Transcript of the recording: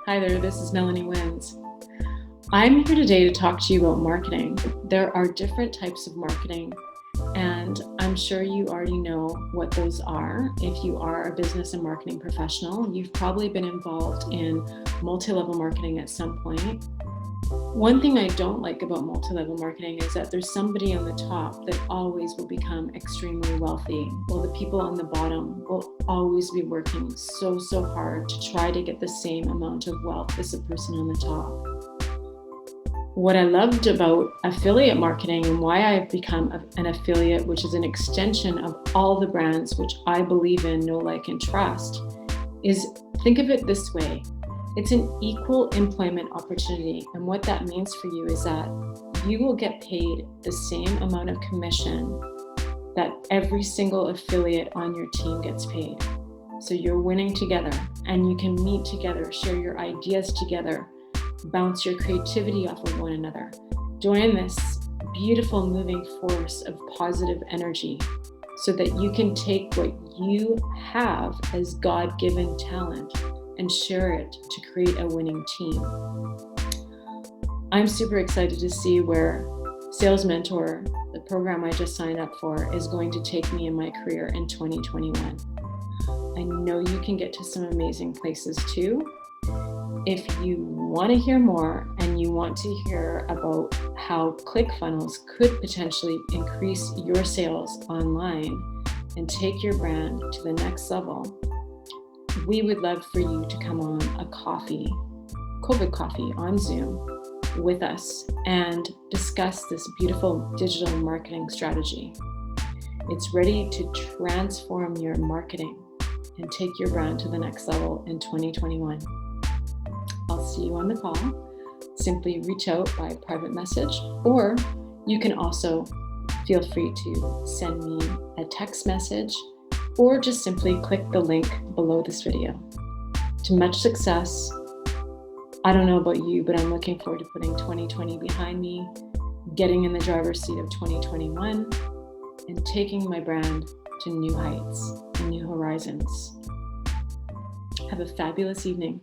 Hi there, this is Melanie Wins. I'm here today to talk to you about marketing. There are different types of marketing, and I'm sure you already know what those are. If you are a business and marketing professional, you've probably been involved in multi-level marketing at some point. One thing I don't like about multi-level marketing is that there's somebody on the top that always will become extremely wealthy, while the people on the bottom will always be working so hard to try to get the same amount of wealth as the person on the top. What I loved about affiliate marketing and why I've become an affiliate, which is an extension of all the brands which I believe in, know, like, and trust, is think of it this way. It's an equal employment opportunity. And what that means for you is that you will get paid the same amount of commission that every single affiliate on your team gets paid. So you're winning together, and you can meet together, share your ideas together, bounce your creativity off of one another. Join this beautiful moving force of positive energy so that you can take what you have as God-given talent and share it to create a winning team. I'm super excited to see where Sales Mentor, the program I just signed up for, is going to take me in my career in 2021. I know you can get to some amazing places too. If you want to hear more and you want to hear about how ClickFunnels could potentially increase your sales online and take your brand to the next level, we would love for you to come on a COVID coffee on Zoom with us and discuss this beautiful digital marketing strategy. It's ready to transform your marketing and take your brand to the next level in 2021. I'll see you on the call. Simply reach out by private message, or you can also feel free to send me a text message, or just simply click the link below this video. To much success. I don't know about you, but I'm looking forward to putting 2020 behind me, getting in the driver's seat of 2021, and taking my brand to new heights and new horizons. Have a fabulous evening.